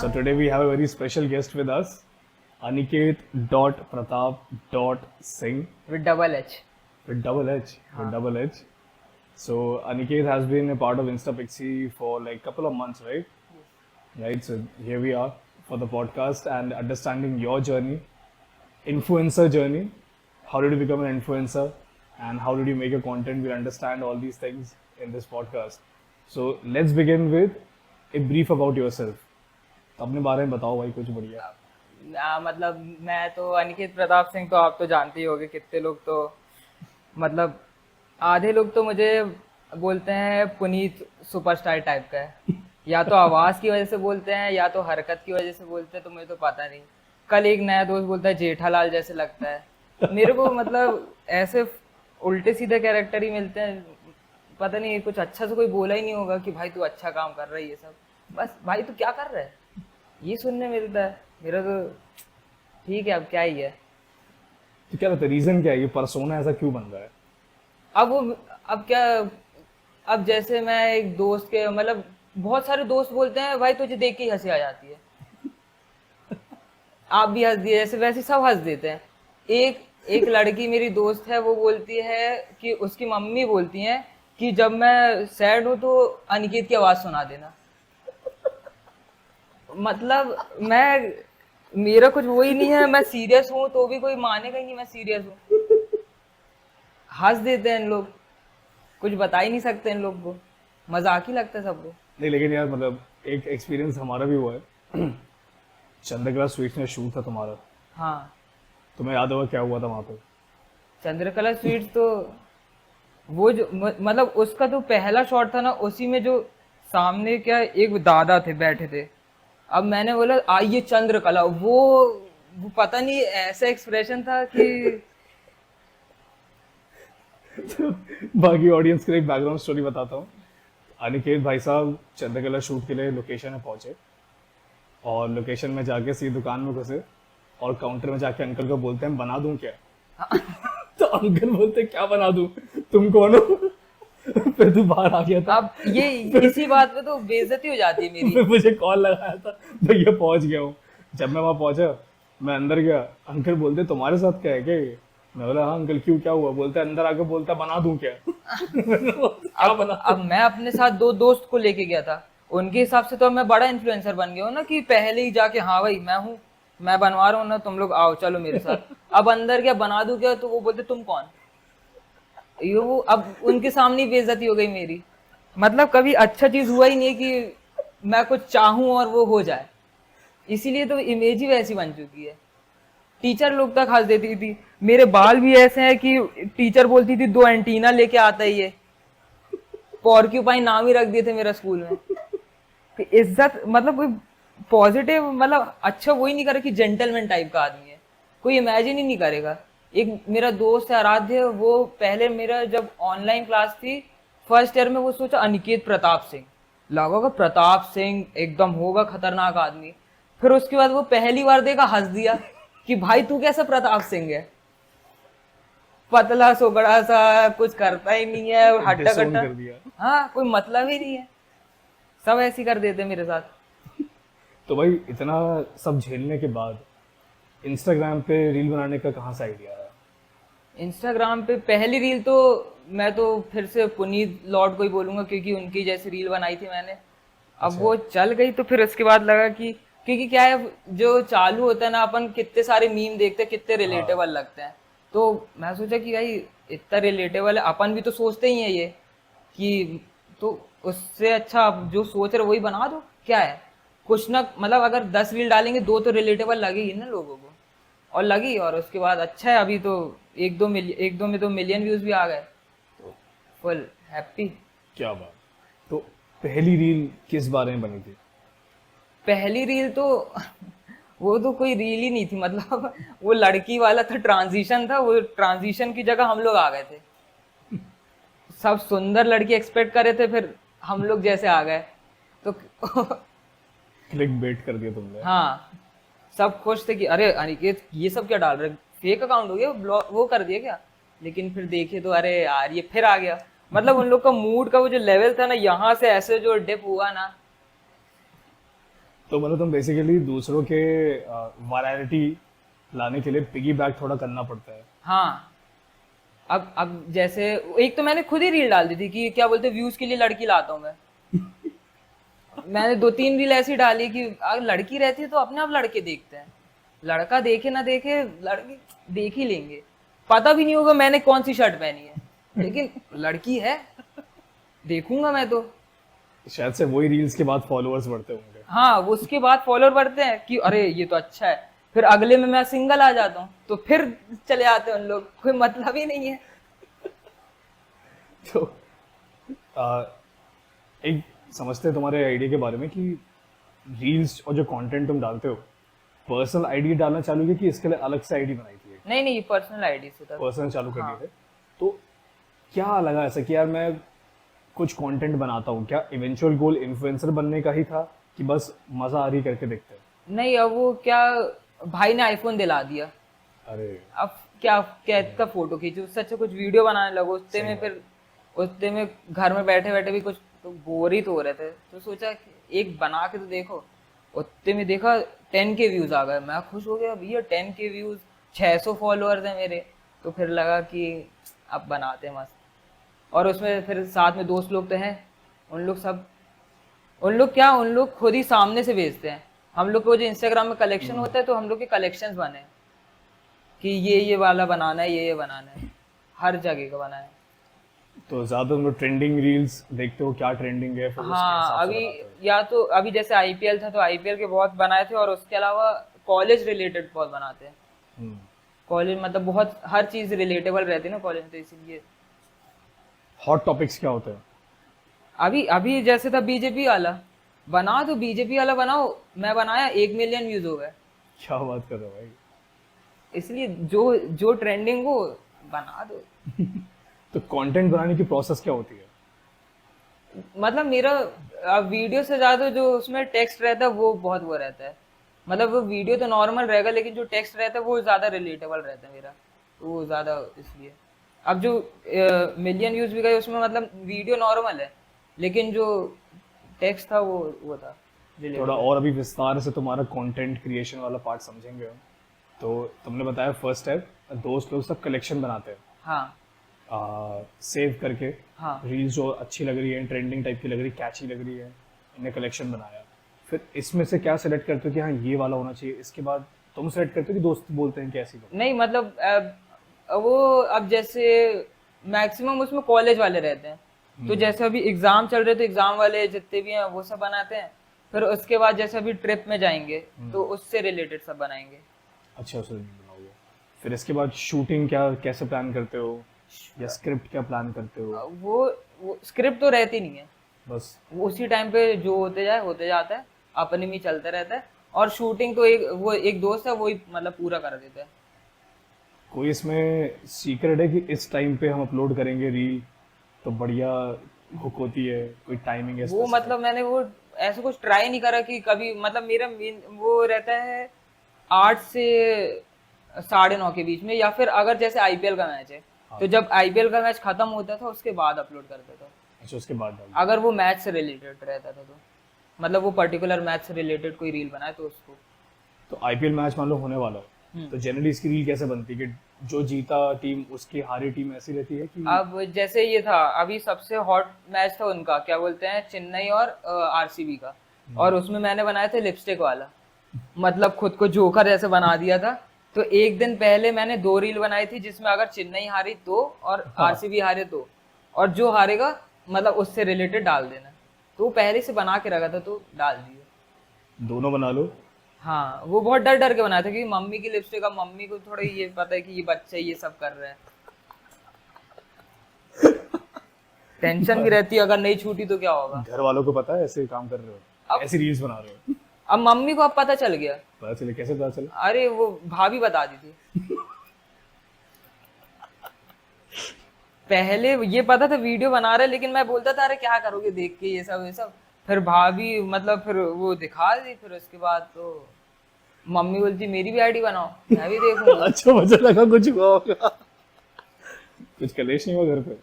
So today we have a very special guest with us, Aniket.Pratap.Singh with double H. with double H. With double H. So Aniket has been a part of InstaPixie for like couple of months, right? Right. So here we are for the podcast and understanding your journey, influencer journey. How did you become an influencer, and how did you make your content? We'll understand all these things in this podcast. So let's begin with a brief about yourself. अपने बारे में बताओ भाई कुछ बढ़िया. मतलब मैं तो अनिकेत प्रताप सिंह, तो आप तो जानते ही होंगे. कितने लोग तो मतलब आधे लोग तो मुझे बोलते हैं पुनीत सुपरस्टार टाइप का है, या तो आवाज़ की वजह से बोलते हैं या तो हरकत की वजह से बोलते हैं, तो मुझे तो पता नहीं. कल एक नया दोस्त बोलता है जेठालाल जैसे लगता है मेरे को. मतलब ऐसे उल्टे सीधे कैरेक्टर ही मिलते हैं. पता नहीं, कुछ अच्छा से कोई बोला ही नहीं होगा कि भाई तू अच्छा काम कर रहा है, ये सब. बस भाई तू क्या कर रहा है ये सुनने मिलता है. मेरा तो ठीक है, अब क्या ही है. तो क्या लगता है रीजन क्या है, ये पर्सोना ऐसा क्यों बन रहा है? अब क्या, अब जैसे मैं एक दोस्त के मतलब बहुत सारे दोस्त बोलते हैं भाई तुझे देख के ही हंसी आ जाती है. आप भी हंस दिए, जैसे वैसे सब हंस देते हैं. एक एक लड़की मेरी दोस्त है, वो बोलती है कि उसकी मम्मी बोलती हैं कि जब मैं सैड हूँ तो अनिकेत की आवाज़ सुना देना. मतलब मेरा कुछ वो ही नहीं है. मैं सीरियस हूँ तो भी कोई मानेगा ही नहीं मैं सीरियस हूँ. हंस देते हैं इन लोग, कुछ बता ही नहीं सकते इन लोग को. मजाक ही लगता है सबको. नहीं लेकिन यार मतलब एक एक्सपीरियंस हमारा भी हुआ है. चंद्रकला स्वीट्स में शूट था तुम्हारा. हाँ, तुम्हें याद होगा क्या हुआ था वहाँ पे? चंद्रकला स्वीट्स तो वो जो मतलब उसका तो पहला शॉट था ना, उसी में जो सामने क्या एक दादा थे बैठे थे. अब मैंने बोला आइए चंद्रकला, वो पता नहीं ऐसा एक्सप्रेशन था कि बाकी ऑडियंस के लिए एक बैकग्राउंड स्टोरी बताता हूँ. अनिकेत भाई साहब चंद्रकला शूट के लिए लोकेशन में पहुंचे और लोकेशन में जाके सीधी दुकान में घुसे और काउंटर में जाके अंकल को बोलते हैं बना दूं क्या? तो अंकल बोलते क्या बना दूं, तुम कौन हो? फिर तू बाहर आ गया था. अब ये इसी बात पे तो बेइज्जती हो जाती है मेरी. फिर मुझे कॉल लगाया था, भैया पहुंच गया हूँ. जब मैं वहां पहुंचा, मैं अंदर गया, अंकल बोलते तुम्हारे साथ क्या है क्या ये? मैं बोला हाँ अंकल क्यों क्या हुआ? बोलता अंदर आके बोलता बना दूं क्या? अब मैं अपने साथ दो दोस्त को लेके गया था. उनके हिसाब से तो मैं बड़ा इन्फ्लुएंसर बन गया हूँ ना, कि पहले ही जाके हाँ भाई मैं हूँ, मैं बनवा रहा हूँ ना, तुम लोग आओ चलो मेरे साथ. अब अंदर क्या बना दूं क्या, तो वो बोलते तुम कौन? ये वो अब उनके सामने ही बेइज्जती हो गई मेरी. मतलब कभी अच्छा चीज हुआ ही नहीं कि मैं कुछ चाहूं और वो हो जाए. इसीलिए तो इमेज ही वैसी बन चुकी है. टीचर लोग तक हंस देती थी. मेरे बाल भी ऐसे हैं कि टीचर बोलती थी 2 एंटीना लेके आता है ये. पॉर्क्यूपाइन नाम ही रख दिए थे मेरा स्कूल में. कि इज्जत मतलब कोई पॉजिटिव मतलब अच्छा वो ही नहीं करे कि जेंटलमैन टाइप का आदमी है. कोई इमेजिन ही नहीं करेगा. एक मेरा दोस्त है आराध्य, वो पहले मेरा जब ऑनलाइन क्लास थी फर्स्ट ईयर में, वो सोचा अनिकेत प्रताप सिंह लगा होगा, प्रताप सिंह एकदम होगा खतरनाक आदमी. फिर उसके बाद वो पहली बार देखा हंस दिया कि भाई तू कैसा प्रताप सिंह है, पतला सोगड़ा सा, कुछ करता ही नहीं है, हट्टा Disown कट्टा. कर दिया. हाँ, कोई मतलब ही नहीं है. सब ऐसे ही कर देते मेरे साथ. तो भाई इतना सब झेलने के बाद इंस्टाग्राम पे रील बनाने का कहाँ से आइडिया आया? इंस्टाग्राम पे पहली रील तो मैं तो फिर से पुनीत लॉर्ड को ही बोलूंगा, क्योंकि उनकी जैसी रील बनाई थी मैंने. अब वो चल गई तो फिर उसके बाद लगा कि क्योंकि क्या है जो चालू होता है ना, अपन कितने सारे मीम देखते हैं, कितने रिलेटेबल लगते हैं. तो मैं सोचा कि भाई इतना रिलेटेबल है, अपन भी तो सोचते ही हैं ये कि, तो उससे अच्छा आप जो सोच रहे वही बना दो. क्या है कुछ ना, मतलब अगर 10 रील डालेंगे 2 तो रिलेटेबल लगेगी ना लोगों को. और लगी, और उसके बाद अच्छा है. अभी तो एक दो में तो मिलियन व्यूज भी आ गए, तो फुल हैप्पी. क्या बात. तो पहली रील किस बारे में बनी थी? पहली रील तो वो तो कोई रील ही नहीं थी. मतलब वो लड़की वाला था, ट्रांजिशन था. वो ट्रांजिशन की जगह हम लोग आ गए थे. सब सुंदर लड़की एक्सपेक्ट कर रहे थे, फिर हम लोग जैसे आ गए तो क्लिक बेट कर दिया तुमने. हाँ, सब खुश थे कि अरे अनिकेत ये सब क्या डाल रहे, फेक अकाउंट हो गया, ब्लॉक वो कर दिया क्या. लेकिन फिर देखे तो अरे यार ये फिर आ गया. मतलब उन लोग का मूड का वो जो लेवल था ना, यहाँ से ऐसे जो डिप हुआ ना, तो मतलब तुम बेसिकली दूसरों के वैरायटी लाने के लिए पिगी बैक थोड़ा करना पड़ता है। हाँ, अब जैसे एक तो मैंने खुद ही रील डाल दी थी कि क्या बोलते व्यूज के लिए लड़की लाता हूँ मैं। मैंने 2-3 रील ऐसी डाली कि अगर लड़की रहती है तो अपने आप लड़के देखते हैं, लड़का देखे ना देखे लड़के देख ही लेंगे, पता भी नहीं होगा मैंने कौन सी शर्ट पहनी है, लेकिन लड़की है देखूंगा मैं तो। शायद से वही रील्स के बाद फॉलोअर्स बढ़ते होंगे। हाँ, वो उसके बाद फॉलोअर बढ़ते हैं कि अरे ये तो अच्छा है, फिर अगले में मैं सिंगल आ जाता हूँ तो फिर चले आते हैं उन लोग, कोई मतलब ही नहीं है। तो आ, एक समझते हैं तुम्हारे आइडिया के बारे में कि रील्स और जो कंटेंट तुम डालते हो, पर्सनल आईडी डालना चालू किया कि इसके लिए अलग से आईडी बनाई थी? नहीं नहीं, पर्सनल आईडी से था। पर्सनल चालू कर हाँ। दिए थे। तो क्या लगा ऐसा कि यार मैं कुछ कंटेंट बनाता हूँ, क्या इवेंचुअल गोल इन्फ्लुएंसर बनने का ही था कि बस मजा आ रही करके देखते हैं? नहीं, अब वो क्या, भाई ने आईफोन दिला दिया, अरे अब क्या कैद का फोटो खींचो, उससे अच्छा कुछ वीडियो बनाने लगो। उससे में फिर उससे में घर में बैठे बैठे भी कुछ तो बोर ही तो हो रहे थे, तो सोचा कि एक बना के तो देखो। उतने में देखा 10K व्यूज आ गए, मैं खुश हो गया भैया, 10K व्यूज, 600 फॉलोअर्स हैं मेरे। तो फिर लगा कि अब बनाते हैं मस्त। और उसमें फिर साथ में दोस्त लोग तो हैं, उन लोग सब, उन लोग क्या, उन लोग खुद ही सामने से बेचते हैं। हम लोग को जो इंस्टाग्राम में कलेक्शन होता है तो हम लोग के कलेक्शंस बने हैं कि ये वाला बनाना है, ये बनाना है, हर जगह का बना है। तो ज्यादा तुम लोग ट्रेंडिंग रील्स देखते हो, क्या ट्रेंडिंग है फिर उसके हाँ, हिसाब से अभी बनाते हो? या तो अभी जैसे आईपीएल था तो आईपीएल के बहुत बनाए थे, और उसके अलावा कॉलेज रिलेटेड बहुत बनाते हैं। हम्म। कॉलेज मतलब बहुत हर चीज रिलेटेबल रहती है ना कॉलेज में, तो इसीलिए। हॉट टॉपिक्स क्या होते हैं? अभी अभी जैसे था बीजेपी वाला, बना तो बीजेपी वाला बनाओ, मैं बनाया 1 मिलियन व्यूज हो गए। क्या बात कर रहे हो भाई? इसलिए जो जो ट्रेंडिंग हो बना दो। तो कंटेंट बनाने की प्रोसेस क्या होती है? मतलब मेरा वीडियो से ज्यादा जो उसमें टेक्स्ट रहता है वो बहुत वो रहता है। मतलब वो वीडियो तो नॉर्मल रहेगा, लेकिन जो टेक्स्ट रहता है वो ज्यादा रिलेटेबल रहता है मेरा, तो वो ज्यादा इसलिए। अब जो मिलियन व्यूज भी गए उसमें मतलब वीडियो नॉर्मल है, लेकिन जो टेक्स्ट था वो था थोड़ा relatable। और अभी विस्तार से तुम्हारा कंटेंट क्रिएशन वाला पार्ट समझेंगे हम। तो तुमने बताया फर्स्ट स्टेप, दोस्त लोग सब कलेक्शन बनाते हैं हाँ सेव करके। हाँ रील्स जो अच्छी लग रही है, ट्रेंडिंग टाइप की लग रही है, कैची लग रही है, इन्हें कलेक्शन बनाया। फिर इसमें से क्या सेलेक्ट करते हो कि हाँ ये वाला होना चाहिए? इसके बाद तुम सेलेक्ट करते हो कि दोस्त बोलते हैं कि ऐसी लो? नहीं, मतलब वो अब जैसे मैक्सिमम उसमें कॉलेज वाले रहते हैं, तो जैसे अभी एग्जाम चल रहे तो एग्जाम वाले जितने भी हैं वो सब बनाते हैं। फिर उसके बाद जैसे अभी ट्रिप में जाएंगे तो उससे रिलेटेड सब बनाएंगे। अच्छा, उसे बनाओगे। फिर इसके बाद शूटिंग क्या कैसे प्लान करते हो, या स्क्रिप्ट क्या प्लान करते हो? वो स्क्रिप्ट तो रहती नहीं है, बस वो उसी टाइम पे जो होते जाता है, अपने में ही चलता रहता है। और शूटिंग तो एक दोस्त है वही मतलब पूरा कर देता है। कोई इसमें सीक्रेट है कि इस टाइम पे हम अपलोड करेंगे रील तो बढ़िया हुक होती है? कोई टाइमिंग है वो specific? मतलब मैंने वो ऐसा कुछ ट्राई नहीं करा कि कभी, मतलब मेरा वो रहता है 8 से 9:30 के बीच में, या फिर अगर जैसे आईपीएल का मैच है तो जब आईपीएल का मैच खत्म होता था उसके बाद अपलोड करता था, अच्छा, उसके बाद डाल अगर वो मैच से रिलेटेड रहता था तो, मतलब वो पर्टिकुलर मैच से रिलेटेड कोई रील बनाए तो उसको। तो आईपीएल मैच मान लो होने वाला हो, तो जनरली इसकी रील कैसे बनती है कि जो जीता टीम उसकी हारी टीम ऐसी रहती है कि? अब जैसे ये था अभी सबसे हॉट मैच था उनका, क्या बोलते हैं, चेन्नई और आरसीबी का, और उसमें मैंने बनाया था लिपस्टिक वाला, मतलब खुद को जोकर जैसे बना दिया था। तो एक दिन पहले मैंने 2 रील बनाई थी जिसमें अगर चेन्नई हारी तो और आरसीबी हारे तो, और जो हारेगा मतलब उससे रिलेटेड डाल देना। तो वो पहले से बना के रखा था तो डाल दिया। दोनों बना लो। हाँ, वो बहुत डर डर के बनाया था क्योंकि मम्मी की लिपस्टिक, अब मम्मी को थोड़ा ये पता है कि ये बच्चा ये सब कर रहा है, टेंशन भी रहती है अगर नहीं छूटी तो क्या होगा। घर वालों को पता है ऐसे काम कर रहे हो, ऐसी रील्स बना रहे हो? अब मम्मी को अब पता चल गया। पता चले? कैसे पता चले? अरे वो भाभी बता दी थी। पहले ये पता था वीडियो बना रहे, लेकिन मैं बोलता था अरे क्या करोगे देख के ये सब। फिर भाभी मतलब फिर वो दिखा दी, फिर उसके बाद तो मम्मी बोलती मेरी भी आईडी बनाओ मैं भी देखूंगा। अच्छा, मुझे लगा कुछ हुआ होगा। कुछ कलेश नहीं हुआ घर पे?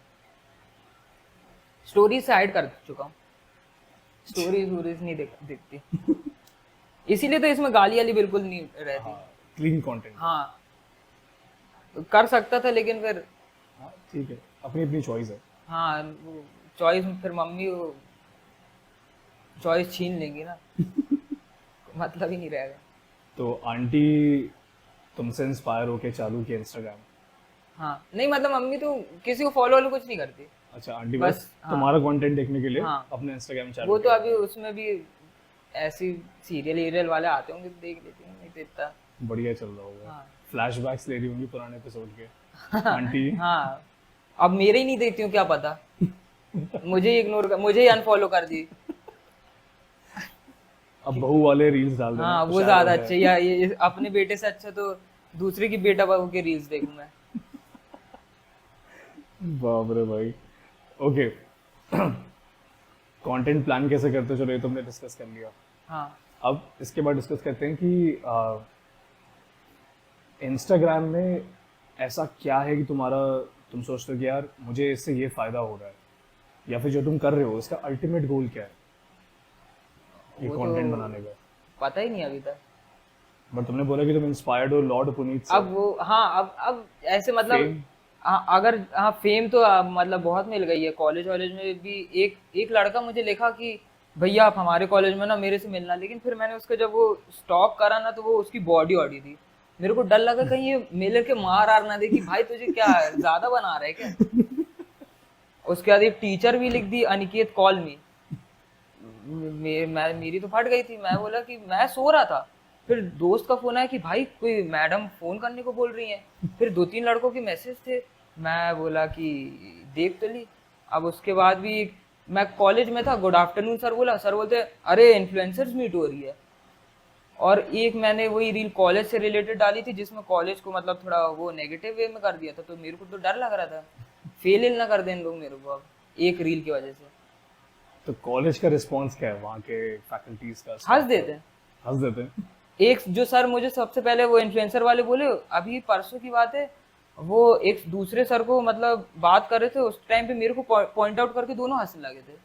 स्टोरी से हाइड कर चुका हूँ, स्टोरीज नहीं दिखती। इसीलिए तो इसमें गाली वाली बिल्कुल नहीं रहती। हाँ, क्लीन कंटेंट। हाँ, कर सकता था लेकिन फिर हाँ ठीक है, अपनी अपनी चॉइस है। हाँ, चॉइस फिर मम्मी चॉइस छीन लेंगी ना, मतलब ही नहीं रहेगा। तो आंटी तुमसे इंस्पायर होके चालू किया इंस्टाग्राम? हाँ, नहीं मतलब मम्मी तो किसी को फॉलो वालो कुछ नहीं करती। अच्छा, आंटी बस, बस हाँ। तुम्हारा कंटेंट देखने के लिए हाँ, अपने इंस्टाग्राम चालू वो तो किया? अभी उसमें भी ऐसी सीरियल वीरियल वाले आते होंगे तो देख लेती हूँ, नहीं तो इतना। बढ़िया चल रहा होगा। हाँ। फ्लैशबैक्स ले रही होंगी पुराने एपिसोड के आंटी। हाँ, अब मेरे ही नहीं देखती हूँ, क्या पता। मुझे ही इग्नोर कर, मुझे ही अनफॉलो कर दी। अब बहू वाले रील्स डाल देना हाँ, तो वो शायद ज्यादा है। अच्छे, या ये अपने बेटे से अच्छा तो दूसरे की बेटा बहू के रील्स देखूं मैं। बाप रे भाई। ओके, कंटेंट प्लान कैसे करते हो, चलो ये तुमने डिस्कस कर लिया। हाँ, अब इसके बाद डिस्कस करते हैं कि इंस्टाग्राम में ऐसा क्या है कि तुम सोचते हो कि यार मुझे इससे ये फायदा हो रहा है, या फिर जो तुम कर रहे हो इसका अल्टीमेट गोल क्या है ये वो कंटेंट तो बनाने का? पता ही नहीं अभी तक। बट तुमने बोला कि तुम इंस्पायर्ड हो लॉर्ड पुनीत से। अब वो, हाँ, अब ऐसे मतलब Fame? हाँ, अगर हाँ फेम तो मतलब बहुत मिल गई है। कॉलेज वॉलेज में भी एक एक लड़का मुझे लिखा कि भैया आप हमारे कॉलेज में ना मेरे से मिलना, लेकिन फिर मैंने उसका जब वो स्टॉक करा ना तो वो उसकी बॉडी ऑडी थी। मेरे को डर लगा कहीं ये मिलर के मार आर ना दे कि भाई तुझे क्या ज्यादा बना रहा है क्या। उसके बाद एक टीचर भी लिख दी, अनिकेत कॉल मी। मेरी तो फट गई थी। मैं बोला कि मैं सो रहा था, फिर दोस्त का फोन आया कि भाई कोई मैडम फोन करने को बोल रही हैं। फिर 2-3 लड़कों के मैसेज थे। मैं बोला कि देख तो ली। अब उसके बाद भी मैं कॉलेज में था, गुड आफ्टरनून सर बोला, सर बोलते अरे इन्फ्लुएंसर्स मीट हो रही है। और एक मैंने वही रील कॉलेज से रिलेटेड डाली थी जिसमें कॉलेज को मतलब थोड़ा वो नेगेटिव वे में कर दिया था, तो मेरे को तो डर लग रहा था फेल ना कर दें लोग मेरे को अब एक रील की वजह से। तो कॉलेज का रिस्पांस क्या है वहाँ के फैकल्टीज का? हंस देते हैं। हंस देते हैं? एक जो सर मुझे सबसे पहले वो इन्फ्लुएंसर वाले बोले, अभी परसों की बात है, वो एक दूसरे सर को मतलब बात कर रहे थे, उस टाइम पे मेरे को पॉइंट आउट करके दोनों हंसने लगे थे।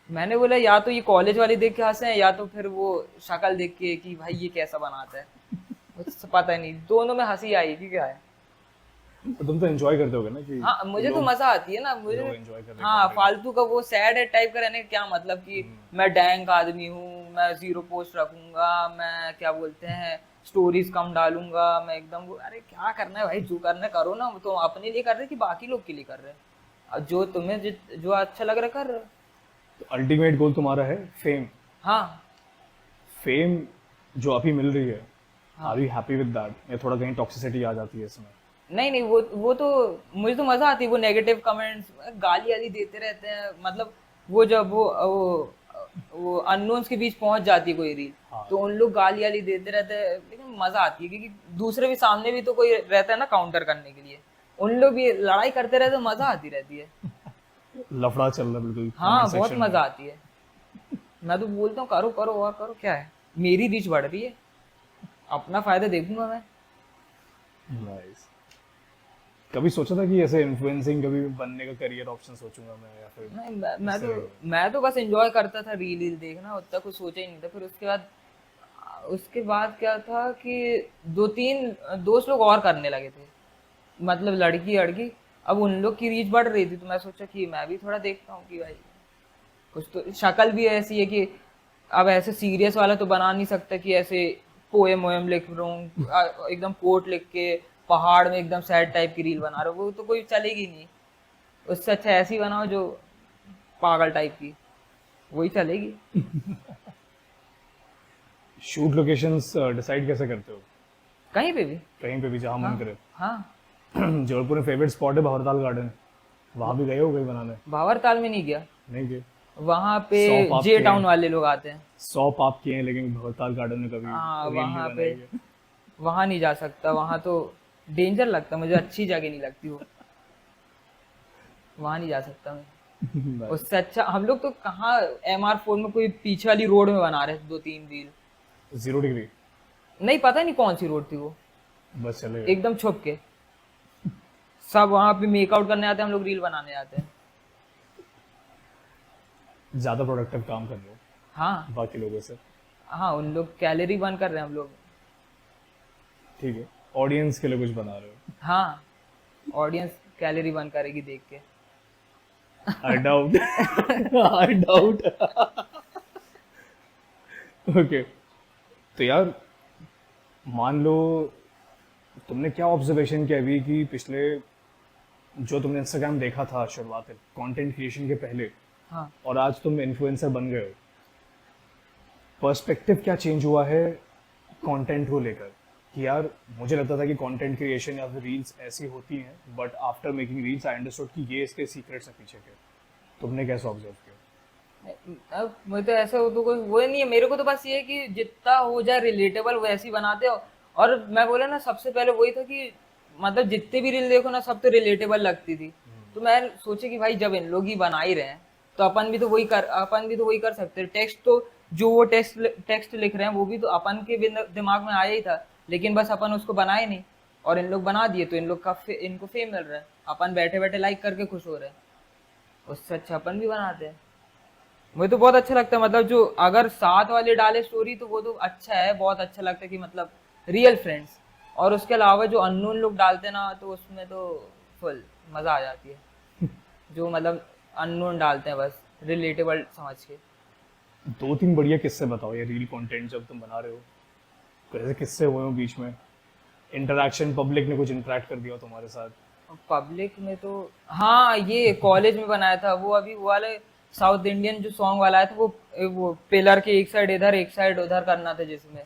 मैंने बोला या तो ये कॉलेज वाले देख के हंसे हैं या तो फिर वो शक्ल देख के कि भाई ये कैसा बनाता है। मुझे पता नहीं, दोनों में हंसी आई कि क्या है। तो तुम तो एंजॉय करते होगे ना कि हाँ, मुझे तो मजा आती है ना, मुझे लोग enjoy कर रहे हैं हाँ, content। फालतू का वो सैड है टाइप का रहने का क्या मतलब कि मैं डैंक आदमी हूँ, मैं 0 पोस्ट रखूंगा, मैं क्या बोलते हैं स्टोरीज कम डालूंगा, मैं एकदम अरे क्या करना है भाई, जो करना है करो ना। तो अपने लिए कर रहे कि बाकी लोग के लिए कर रहे हैं? अब जो तुम्हें जो अच्छा लग रहा है कर रहे हो। तो अल्टीमेट गोल तुम्हारा है फेम। हाँ, फेम जो अभी मिल रही है, हाँ। Are you happy with that, या थोड़ा कहीं टॉक्सिसिटी आ जाती है इसमें? नहीं नहीं, वो तो मुझे तो मजा आती है। वो नेगेटिव कमेंट्स गाली वाली देते रहते हैं, मतलब वो जब वो अननोन्स के बीच पहुंच जाती है कोई रील, हाँ। तो उन लोग गाली वाली देते रहते हैं, लेकिन मजा आती है क्योंकि दूसरे भी सामने भी तो कोई रहता है ना काउंटर करने के लिए। उन लोग भी लड़ाई करते रहते हैं, मजा आती रहती है। लफड़ा चल रहा है बिल्कुल हाँ, comment बहुत section में। मजा आती है। मैं तो बोलता हूँ करो करो और करो, क्या है, मेरी रीच बढ़ रही है, अपना फायदा देखूंगा मैं। Nice. कभी सोचा था कि ऐसे इन्फ्लुएंसिंग कभी बनने का करियर ऑप्शन सोचूंगा मैं, या फिर नहीं, मैं तो बस एंजॉय करता था रील देखना, उतना कुछ सोचा ही नहीं था। फिर उसके बाद क्या था कि 2-3 दोस्त लोग और करने लगे थे, मतलब लड़की लड़की। अब उन लोग की रीच बढ़ रही थी तो मैं सोचा कि मैं भी थोड़ा देखता हूँ कि भाई कुछ तो। शक्ल भी ऐसी है कि अब ऐसे सीरियस वाला तो बना नहीं सकता कि ऐसे पोएम वोएम लिख रहा हूँ एकदम कोट लिख के पहाड़ में एकदम सैड टाइप की रील बना रहा हूँ, वो तो कोई चलेगी नहीं। उससे अच्छा ऐसी बनाओ जो पागल टाइप की, वही चलेगी। शूट लोकेशंस डिसाइड कैसे करते हो? कहीं पे भी। कहीं पे भी जहाँ मन करे। हाँ, जबलपुर में फेवरेट स्पॉट है भंवरताल गार्डन, वहाँ भी गए हो कहीं बनाने? भावरताल में नहीं गया, नहीं गए? वहाँ पे 100 पाप जे के टाउन हैं। वाले लोग आते हैं। 100 पाप किए हैं लेकिन भंवरताल गार्डन में कभी हाँ, रील नहीं वहाँ पे बनाई है। वहाँ नहीं जा सकता, वहाँ तो डेंजर लगता, मुझे अच्छी जगह नहीं लगती वो, वहाँ नहीं जा सकता मैं। Nice. उससे अच्छा हम लोग तो कहाँ MR4 में कोई पीछे वाली रोड में बना रहे थे 2-3 रील। 0 डिग्री नहीं पता नहीं कौन सी रोड थी वो, बस चले गए। एकदम छुप के सब वहाँ पे मेकआउट करने आते हैं, हम लोग रील बनाने आते हैं। ज्यादा प्रोडक्टिव काम कर रहे हो हाँ, बाकी लोगों से। हाँ उन लोग कैलोरी बर्न कर रहे हैं, हम लोग ठीक है, ऑडियंस के लिए कुछ बना रहे हो? हाँ ऑडियंस कैलोरी बर्न करेगी देख के। I doubt. I doubt. Okay, तो यार मान लो तुमने क्या ऑब्जर्वेशन किया अभी कि पिछले जो तुमने इंस्टाग्राम देखा था शुरुआत में कंटेंट क्रिएशन के पहले हाँ और आज तुम इन्फ्लुएंसर बन गए हो, पर्सपेक्टिव क्या चेंज हुआ है कंटेंट को लेकर? कि यार मुझे लगता था कि कंटेंट क्रिएशन या फिर रील्स ऐसी होती हैं, but after making reels I understood कि ये इसके सीक्रेट्स हैं पीछे के। तुमने कैसे ऑब्जर्व किया? अब मुझे तो ऐसा हो तो कोई वो नहीं है, मेरे को तो बस ये है कि जितना हो जाए रिलेटेबल वैसे ही बनाते हो। और मैं बोला ना सबसे पहले वही था कि मतलब जितने भी रील देखो ना सब तो रिलेटेबल लगती थी। तो मैं सोचे कि भाई जब इन लोग ही बना ही रहे हैं तो अपन भी तो वही कर सकते हैं। टेक्स्ट तो जो वो टेक्स्ट लिख रहे हैं वो भी तो अपन के भी दिमाग में आया ही था, लेकिन बस अपन उसको बनाए नहीं और इन लोग बना दिए तो इन लोग का इनको फेम मिल रहा है, अपन बैठे बैठे लाइक करके खुश हो रहे हैं। उससे अच्छा अपन भी बनाते हैं। मुझे तो बहुत अच्छा लगता है, मतलब जो अगर साथ वाले डाले स्टोरी तो वो तो अच्छा है, बहुत अच्छा लगता है कि मतलब रियल फ्रेंड्स। और उसके अलावा जो अननोन लोग डालते हैं ना तो उसमें तो फुल मजा आ जाती है। जो मतलब अननोन डालते हैं बस रिलेटेबल समझ के। दो तीन बढ़िया किस्से बताओ ये रील कंटेंट जब तुम बना रहे हो, कोई ऐसे किस्से हुए हो बीच में, इंटरेक्शन, पब्लिक ने कुछ इंटरेक्ट कर दिया हो तुम्हारे साथ? पब्लिक में तो हाँ ये कॉलेज में बनाया था वो, अभी वो वाले साउथ इंडियन जो सॉन्ग वाला है था वो पिलर के एक साइड इधर एक साइड उधर करना था, जिसमें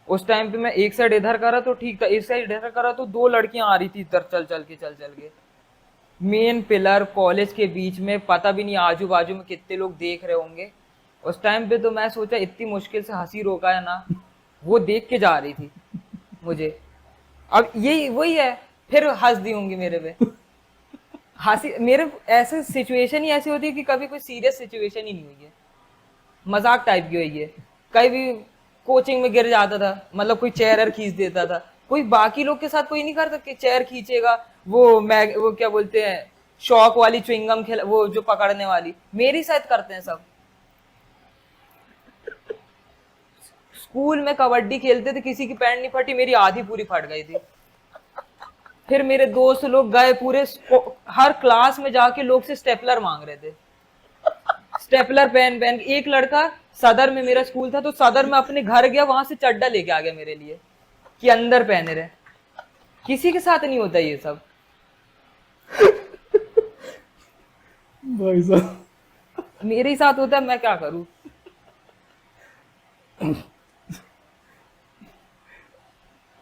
उस टाइम पे मैं एक साइड इधर करा तो ठीक था, एक साइड इधर करा तो दो लड़कियां आ रही थी इधर चल चल के मेन पिलर कॉलेज के बीच में, पता भी नहीं आजू बाजू में कितने लोग देख रहे होंगे। उस टाइम पे तो मैं सोचा इतनी मुश्किल से हंसी रोका है ना, वो देख के जा रही थी मुझे। अब यही वही है, फिर हंस दी होंगी मेरे पे। हंसी मेरे ऐसे सिचुएशन ही ऐसी होती है कि कभी कोई सीरियस सिचुएशन ही नहीं हुई है, मजाक टाइप की हुई है। कहीं भी कोचिंग में गिर जाता था, मतलब कोई चेयर खींच देता था, कोई बाकी लोग के साथ कोई नहीं करता कि चेयर खींचेगा, वो क्या बोलते हैं शौक वाली च्युइंगम खेल वो जो पकड़ने वाली, मेरी साथ करते हैं सब। स्कूल में कबड्डी खेलते थे, किसी की पैंट नहीं फटी, मेरी आधी पूरी फट गई थी। फिर मेरे दोस्त लोग गए पूरे हर क्लास में जाके लोग से स्टेपलर मांग रहे थे, स्टेपलर पेन पेन। एक लड़का सदर में, मेरा स्कूल था तो सदर में अपने घर गया, वहां से चड्डा लेके आ गया मेरे लिए कि अंदर पहने रहे। किसी के साथ नहीं होता ये सब। भाई साहब, मेरे ही साथ होता है, मैं क्या करूं।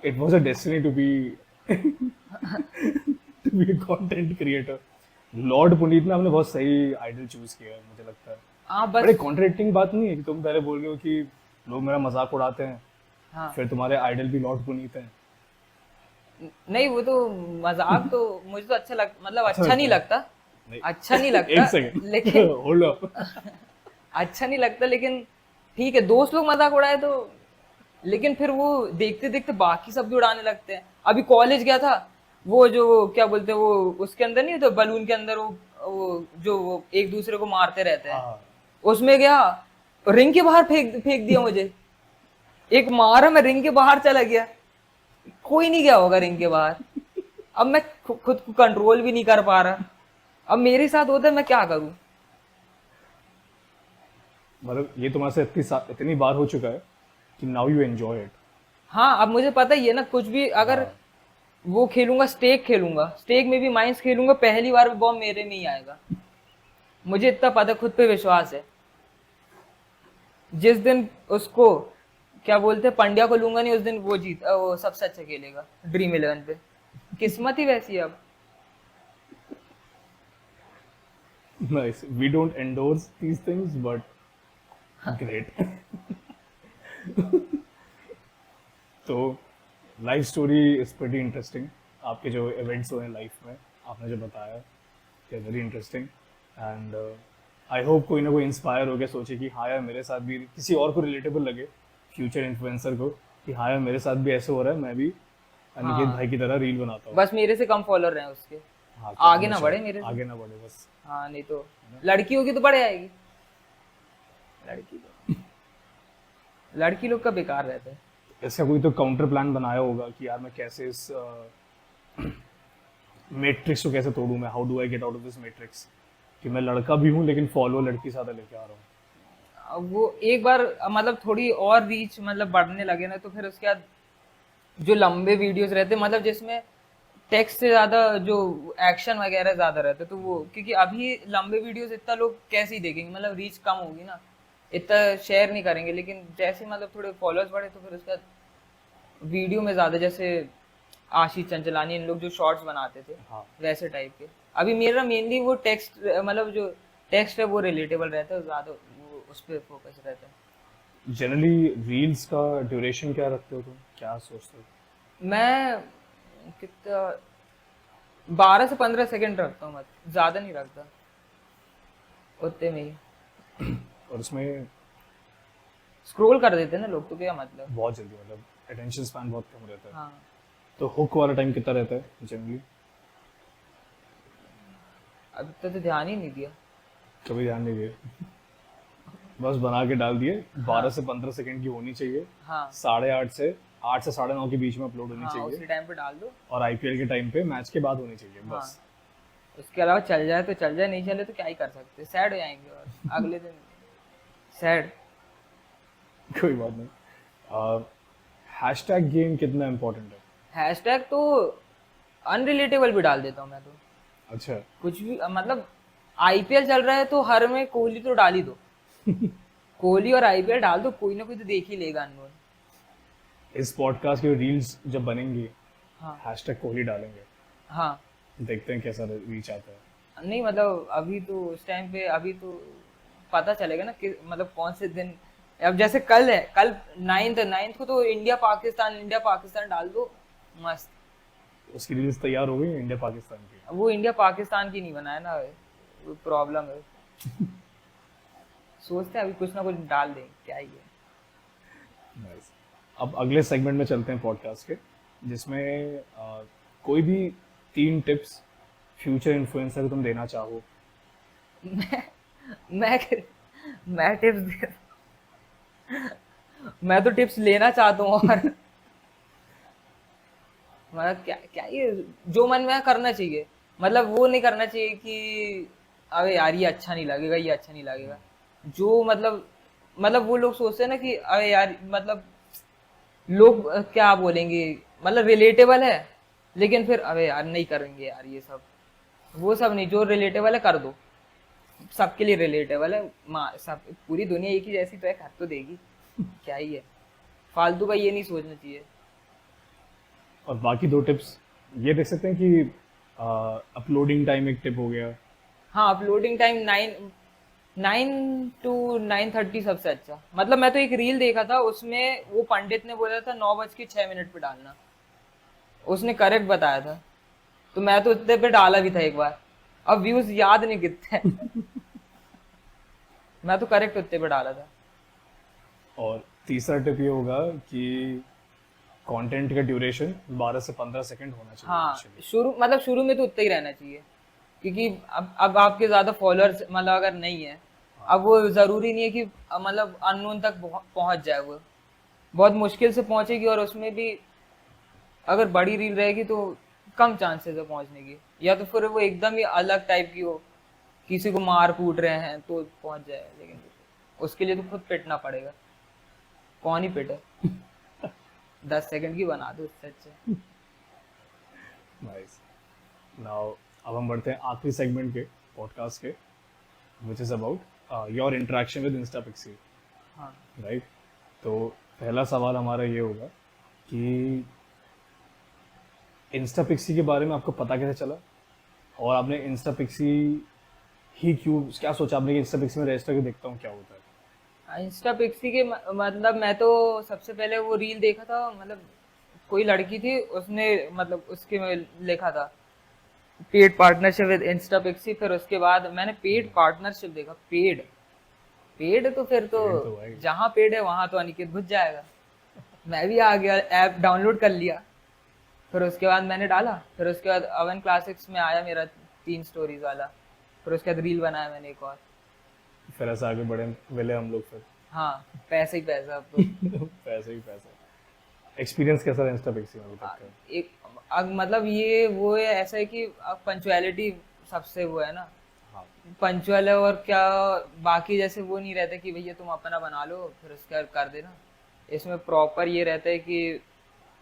It was a destiny to be to be a content creator. Lord Puneet ने हमने बहुत सही आइडल चूज किया है मुझे लगता है। हाँ बड़े बस। कॉन्ट्रडिक्टिंग बात नहीं है कि तुम पहले बोल रहे हो कि लोग मेरा मजाक उड़ाते हैं, हाँ फिर तुम्हारे आइडल भी लॉर्ड पुनीत हैं। नहीं वो तो मजाक तो मुझे तो अच्छा मतलब अच्छा अच्छा नहीं लगता लगता, नहीं। अच्छा नहीं लगता एक सेकंड, लेकिन होल्ड अप। अच्छा नहीं लगता, लेकिन ठीक है दोस्त लोग मजाक उड़ाए तो। लेकिन फिर वो देखते देखते बाकी सब भी उड़ाने लगते हैं। अभी कॉलेज गया था, वो जो क्या बोलते हैं वो उसके अंदर नहीं तो बलून के अंदर वो जो वो एक दूसरे को मारते रहते हैं, हाँ, उसमें गया रिंग के बाहर फेंक फेंक दिया मुझे। एक मारा, मैं रिंग के बाहर चला गया। कोई नहीं गया होगा रिंग के बाहर। अब मैं खुद को कंट्रोल भी नहीं कर पा रहा। अब मेरे साथ होता है, मैं क्या करूं। मतलब ये तुम्हारे से इतनी बार हो चुका है कि नाउ यू एंजॉय इट। हाँ अब मुझे पता ही है ना, कुछ भी अगर वो खेलूंगा, स्टेक खेलूंगा, स्टेक में भी माइंस खेलूंगा, पहली बार बॉम्ब मेरे में ही आएगा। मुझे इतना पता, खुद पे विश्वास है। जिस दिन उसको क्या बोलते हैं पंड्या को लूंगा नहीं, उस दिन वो सबसे अच्छा खेलेगा ड्रीम 11 पे। किस्मत ही वैसी है अब। Nice, we don't endorse these things but great. तो life story is pretty interesting. आपके जो इवेंट्स हुए हैं लाइफ में, आपने जो बताया, they very interesting and I hope कोई ना कोई इंस्पायर हो गया, सोचे कि हाँ यार मेरे साथ भी, किसी और को रिलेटेबल लगे, फ्यूचर इन्फ्लुएंसर को, कि हाँ यार मेरे साथ भी ऐसे हो रहा है, मैं भी अनिकेत हाँ भाई की तरह रील बनाता हूँ। बस मेरे से कम फॉलोअर हैं उसके, हाँ, आगे ना बढ़े मेरे से। आगे ना बढ़े बस। हाँ नहीं तो लड़की होगी तो बढ़ जाएगी लड़की तो। लड़की लोग का बेकार रहता है। इसका कोई तो काउंटर प्लान बनाया होगा कि यार मैं कैसे इस मैट्रिक्स को कैसे तोड़ूं, मैं how do I get out of this matrix, कि मैं लड़का भी हूँ लेकिन फॉलो लड़की ज़्यादा लेके आ रहा हूँ। अब वो एक बार मतलब थोड़ी और रीच मतलब बढ़ने लगे ना, तो फिर उसके बाद जो लंबे वीडियोस रहते मतलब जिसमें टेक्स्ट से ज्यादा जो एक्शन वगैरह ज्यादा रहते, तो वो क्योंकि अभी लंबे वीडियोस इतना लोग कैसे ही देखेंगे, मतलब रीच कम होगी ना, इतना शेयर नहीं करेंगे। लेकिन जैसे मतलब थोड़े फॉलोअर्स बढ़े तो फिर उसके बाद वीडियो में ज्यादा, जैसे आशीष चंचलानी इन लोग जो शॉर्ट्स बनाते थे हाँ। वैसे टाइप के। अभी मेरा मेनली वो टेक्स्ट मतलब जो टेक्स्ट है वो रिलेटेबल रहता है, ज्यादा वो उस पर फोकस रहता है। जनरली रील्स का ड्यूरेशन क्या रखते हो तुम, क्या सोचते हो? मैं कितना 12 से 15 सेकंड रखता हूँ, मत ज्यादा नहीं रखता, उतने में ही और उसमें स्क्रॉल कर देते हैं ना लोग, तो क्या मतलब। बहुत जल्दी, मतलब अटेंशन स्पैन बहुत कम रहता है। हाँ, तो हुक वाला टाइम कितना रहता है जनरली? अभी तो ध्यान ही नहीं दिया। कभी ध्यान नहीं दिया, बस बना के डाल दिए। 12 से 15 सेकंड की होनी चाहिए। हाँ 8 से 9:30 के बीच में अपलोड होनी हाँ, चाहिए। उसी टाइम पे डाल दो। और आईपीएल के टाइम पे, मैच के बाद होनी चाहिए हाँ, बस। उसके अलावा चल जाए तो चल जाए, नहीं चले तो क्या ही कर सकते, सैड हो जाएंगे और अगले दिन सैड। कोई बात नहीं। हैशटैग गेम कितना इम्पोर्टेंट है? हैशटैग तो अनरिलेटेबल भी डाल देता हूँ मैं तो, अच्छा। कुछ भी मतलब आईपीएल चल रहा है तो हर में कोहली तो डाल ही दो। कोहली और आईपीएल डाल दो, कोई ना कोई तो देख ही लेगा अनमोल। इस पॉडकास्ट की रील्स जब बनेंगी, हाँ हैशटैग कोहली डालेंगे, हाँ, देखते हैं कैसा रीच आता है। नहीं मतलब अभी तो उस टाइम पे अभी तो पता चलेगा ना कि मतलब कौन से दिन। अब जैसे कल है, कल 9th को तो इंडिया पाकिस्तान डाल दो, मस्त। उसकी रील्स तैयार हो गई इंडिया पाकिस्तान की? वो इंडिया पाकिस्तान की नहीं बनाया ना, वो प्रॉब्लम है। सोचते हैं अभी कुछ ना कुछ डाल दें, क्या ही है। Nice. अब अगले सेगमेंट में चलते हैं पॉडकास्ट के, जिसमें कोई भी 3 टिप्स फ्यूचर इन्फ्लुएंसर को तुम देना चाहो। मैं मैं टिप्स दे, मैं तो टिप्स लेना चाहता हूँ और मतलब क्या क्या ये जो मन में है करना चाहिए। मतलब वो नहीं करना चाहिए कि अबे यार ये अच्छा नहीं लगेगा, ये अच्छा नहीं लगेगा। जो मतलब वो लोग सोचते हैं ना कि अबे यार मतलब लोग क्या बोलेंगे, मतलब रिलेटेबल है लेकिन फिर अबे यार नहीं करेंगे यार ये सब, वो सब नहीं, जो रिलेटेबल है कर दो। सबके लिए रिलेटेबल है, सब पूरी दुनिया एक ही जैसी तो है, कर तो देगी, क्या ही है। फालतू का ये नहीं सोचना चाहिए। और बाकी 2 टिप्स ये देख सकते हैं कि अपलोडिंग टाइम एक टिप हो गया। हाँ, अपलोडिंग टाइम 9 to 9:30 सबसे अच्छा। मतलब मैं तो एक रील देखा था, उसमें वो पंडित ने बोला था 9:06 पे डालना, उसने करेक्ट बताया था, तो मैं तो उतने पे डाला भी था एक बार। अब व्यूज याद नहीं कितने हैं। मैं तो करेक्ट उतने पे डाला था। और तीसरा टिप ये होगा कि कंटेंट का ड्यूरेशन 12 से 15 सेकंड होना चाहिए हाँ, initially। शुरू में तो उतना ही रहना चाहिए, क्योंकि अब आपके ज्यादा फॉलोअर्स मतलब अगर नहीं है, अब वो जरूरी नहीं है कि मतलब अननोन तक पहुंच जाए। वो बहुत मुश्किल से पहुंचेगी, और उसमें भी अगर बड़ी रील रहेगी तो कम चांसेस है पहुंचने की, या तो फिर वो एकदम ही अलग टाइप की हो, किसी को मार कूट रहे हैं तो पहुंच जाए, लेकिन उसके लिए तो खुद पिटना पड़ेगा। कौन ही पिटे, 10 सेकंड की बना दो उससे अच्छा। नाइस। नाउ अब हम बढ़ते हैं आखिरी सेगमेंट के पॉडकास्ट के, which is about your interaction with Insta Pixie, हाँ, राइट? तो पहला सवाल हमारा ये होगा कि इंस्टा पिक्सी के बारे में आपको पता कैसे चला, और आपने इंस्टा पिक्सी ही क्यों, क्या सोचा आपने कि इंस्टा पिक्सी में रजिस्टर करके देखता हूँ क्या होता है? इंस्टा पिक्सी के मतलब मैं तो सबसे पहले वो रील देखा था, मतलब कोई लड़की थी उसने मतलब उसके में लिखा था paid partnership with Insta Pixie. फिर उसके बाद मैंने पेड पार्टनरशिप देखा, पेड पेड तो फिर तो पेड तो भाई। जहाँ पेड है वहां तो अनिकेत घुस जाएगा। मैं भी आ गया, ऐप डाउनलोड कर लिया। फिर उसके बाद मैंने डाला, फिर उसके बाद अवन क्लासिक्स में आया मेरा 3 स्टोरीज वाला, फिर उसके बाद रील बनाया मैंने एक और। फिर ऐसे आगे बढ़े मिले हम लोग फिर। हाँ, पैसा ही पैसा अब तो। पैसा ही पैसा। एक्सपीरियंस कैसा रहा इंस्टा पिक्सी में अभी तक का? एक मतलब ये वो है, ऐसा है कि पंचुअलिटी सबसे वो है ना, हाँ। पंचुअल है। और क्या, बाकी जैसे वो नहीं रहता कि भैया तुम अपना बना लो फिर उसके बाद कर देना। इसमें प्रॉपर ये रहता है कि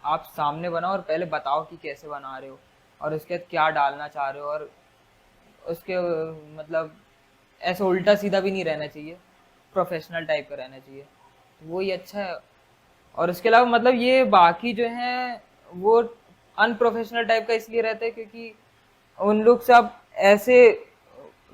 आप सामने बनाओ और पहले बताओ कि कैसे बना रहे हो और उसके बाद क्या डालना चाह रहे हो, और उसके मतलब ऐसे उल्टा सीधा भी नहीं रहना चाहिए, प्रोफेशनल टाइप का रहना चाहिए, तो वो ही अच्छा है। और उसके अलावा मतलब ये बाकी जो है वो अनप्रोफेशनल टाइप का इसलिए रहता है क्योंकि उन लोग से आप ऐसे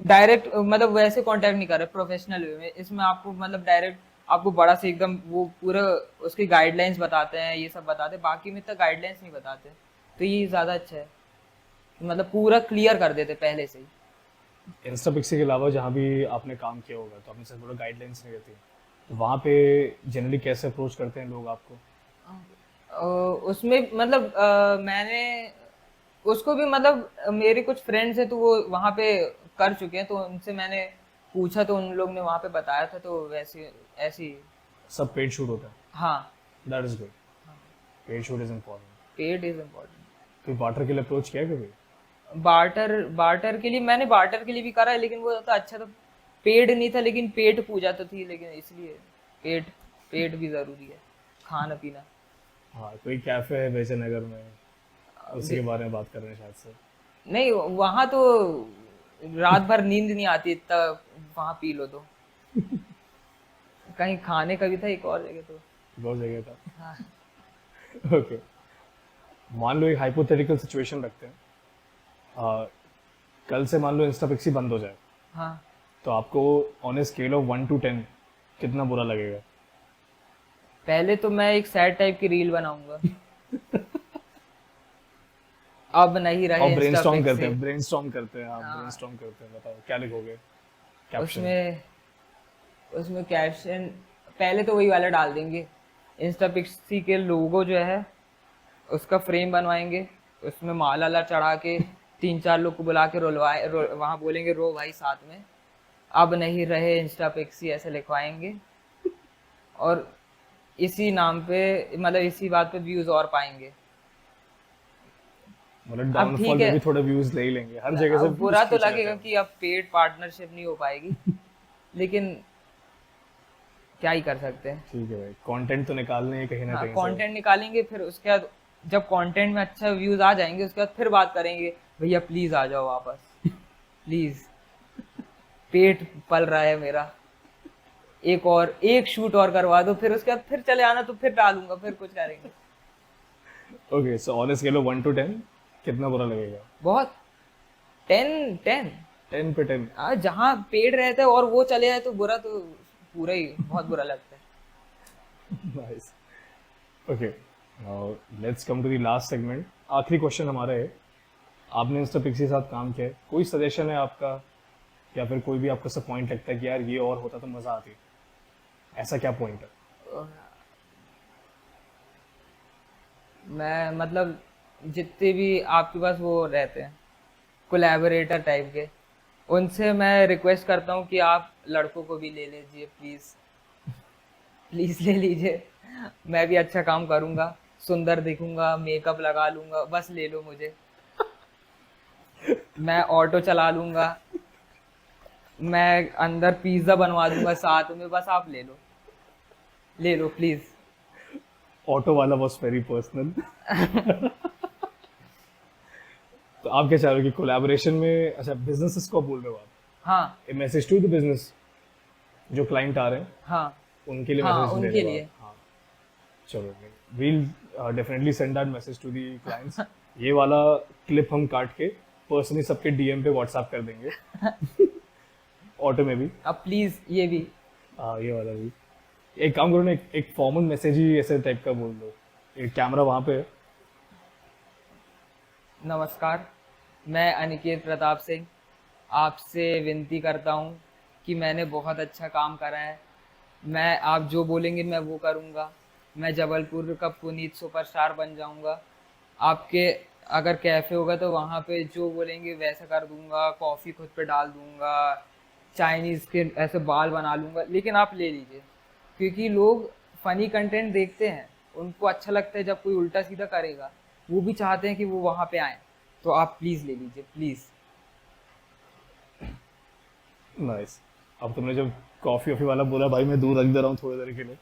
डायरेक्ट मतलब वैसे कांटेक्ट नहीं कर रहे प्रोफेशनल वे में। इसमें आपको मतलब डायरेक्ट आपको बड़ा से एकदम वो पूरा उसकी गाइडलाइंस बताते हैं, ये सब बताते हैं, बाकी में तक गाइडलाइंस नहीं बताते, तो ये ज़्यादा अच्छा है, मतलब पूरा क्लियर कर देते पहले से ही। इंस्टा पिक्सी के अलावा जहाँ भी आपने काम किया होगा तो आपने से थोड़ा गाइडलाइंस नहीं रहती, तो वहाँ पे जनरली कैसे अप्रोच करते हैं लोग आपको? उसमें मतलब मैंने उसको भी मतलब मेरे कुछ फ्रेंड्स हैं तो वो वहाँ पे कर चुके हैं, तो उनसे मैंने पूछा तो उन लोग ने वहाँ पे बताया था, तो वैसे ऐसी। सब पेड शूट होता है? हाँ, that is good. Paid shoot is important. Paid is important. कोई बार्टर के लिए अप्रोच किया है कभी? बार्टर के लिए मैंने बार्टर के लिए भी करा है, लेकिन वो तो अच्छा था, पेड नहीं था, लेकिन पेट पूजा तो थी, लेकिन इसलिए पेट पेट भी जरूरी है, खाना पीना। हाँ, कोई कैफे है वैजयनगर में, उसी के बारे में बात कर रहे हैं शायद से। नहीं, वहां तो रात भर नींद नहीं आती इतना, वहां पी लो तो। कहीं खाने का भी था एक और जगह तो। बहुत जगह था। हाँ, ओके, मान लो एक हाइपोथेटिकल सिचुएशन रखते हैं। कल से मान लो इंस्टा पिक्सी बंद हो जाए, हाँ। तो आपको on a scale of 1 to 10 कितना बुरा लगेगा? पहले तो मैं एक सैड टाइप की रील बनाऊंगा। अब नहीं रहे और इंस्टा ब्रेनस्टॉर्म पिक्सी। करते हैं, ब्रेनस्टॉर्म करते हैं, आप हाँ। ब्रेनस्टॉर्म करते हैं, बताओ क्या लिखोगे कैप्शन? उसमें उसमें कैप्शन पहले तो वही वाला डाल देंगे, इंस्टा पिक्सी के लोगो जो है उसका फ्रेम बनवाएंगे, उसमें माला ला चढ़ा के 3-4 लोग को बुला के वहां बोलेंगे रो भाई साथ में, अब नहीं रहे इंस्टा पिक्सी ऐसे लिखवाएंगे। और इसी नाम पे मतलब इसी बात पे व्यूज और पाएंगे। मतलब अब डाउनफॉल ठीक में है, भी थोड़े व्यूज ले ही लेंगे, हर जगह से अब views बुरा तो खींच लेते लगेगा हैं। कि अब पेड पार्टनरशिप नहीं हो पाएगी, लेकिन क्या ही कर सकते हैं। ठीक है भाई, कंटेंट तो निकालने हैं कहीं ना हाँ, कहीं से। कंटेंट निकालेंगे, फिर उसके बाद जब कंटेंट में अच्छा व्यूज आ जाएंगे उसके बाद फिर बात करेंगे, भैया प्लीज आ जाओ वापस, प्लीज पेट पल रहा है मेरा, एक शूट और करवा दो, फिर उसके बाद फिर चले आना, तो फिर डालूंगा, फिर कुछ करेंगे। Okay, so on a scale of 1 to 10 कितना बुरा लगेगा? बहुत 10 10। 10 पे 10? जहाँ पेड़ रहता है और वो चले जाए तो बुरा तो पूरा ही बहुत बुरा लगता है। Nice. Okay, now let's come to the last segment. आखिरी क्वेश्चन हमारा है, आपने इंस्टा पिक्सी के साथ काम किया है, कोई सजेशन है आपका, या फिर कोई भी आपको सब पॉइंट लगता है कि यार ये और होता तो मजा आती, ऐसा क्या पॉइंट है? मैं मतलब जितने भी आपके पास वो रहते हैं कोलैबोरेटर टाइप के, उनसे मैं रिक्वेस्ट करता हूँ कि आप लड़कों को भी ले लीजिए, प्लीज प्लीज ले लीजिए, मैं भी अच्छा काम करूँगा, सुंदर दिखूंगा, मेकअप लगा लूंगा, बस ले लो मुझे, मैं ऑटो चला लूंगा, मैं अंदर पिज्जा बनवा दूंगा साथ में, बस आप ले लो प्लीज। ऑटो वाला वॉज वेरी पर्सनल। तो आप क्या चाह रहे हो कि कोलैबोरेशन में, अच्छा बिजनेसेस को बोल रहे हो आप? हाँ ए मैसेज टू द बिजनेस, जो क्लाइंट आ रहे हैं हाँ उनके लिए हाँ, मैसेज दे उनके रहे हो लिए। आप? हाँ, चलो, we'll definitely send that message to the clients. ये वाला क्लिप हम काट के पर्सनली सबके डीएम पे व्हाट्सएप कर देंगे। ऑटो में भी। अब प्लीज ये भी। हाँ, ये वाला भी। एक काम करो ना, एक फॉर्मल मैसेज ही ऐसे टाइप का बोल दो, एक कैमरा वहां पे है। नमस्कार, मैं अनिकेत प्रताप सिंह आपसे विनती करता हूँ कि मैंने बहुत अच्छा काम करा है, मैं आप जो बोलेंगे मैं वो करूँगा, मैं जबलपुर का पुनीत सुपरस्टार बन जाऊँगा, आपके अगर कैफ़े होगा तो वहाँ पे जो बोलेंगे वैसा कर दूँगा, कॉफ़ी खुद पे डाल दूँगा, चाइनीज़ के ऐसे बाल बना लूँगा, लेकिन आप ले लीजिए। क्योंकि लोग फनी कंटेंट देखते हैं, उनको अच्छा लगता है जब कोई उल्टा सीधा करेगा, वो भी चाहते हैं कि वो वहां पे आए। तो आप प्लीज ले लीजिए प्लीज। नाइस। अब तुमने जब कॉफी वॉफी वाला बोला भाई, मैं दूर रख दे रहा हूँ थोड़ी देर के लिए।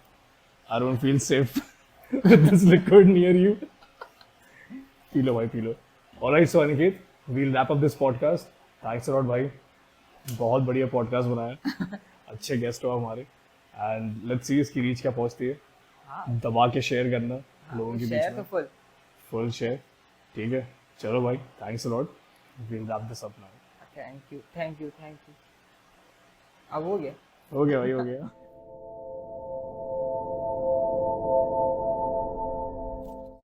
I don't feel safe with this liquid near you. पी लो भाई, पी लो। Alright, so Aniket, we'll wrap up this podcast. Thanks a lot भाई, बहुत बढ़िया पॉडकास्ट बनाया। अच्छे गेस्ट हो हमारे, एंड लेट्स सी इसकी रीच क्या पहुंचती है। हाँ दबा के शेयर करना लोगों के बीच शेयर तो में, फुल। Full share. ठीक है, चलो भाई, thanks a lot, we'll wrap this up now. Thank you thank you thank you. अब हो गया। हो गया भाई, हो गया।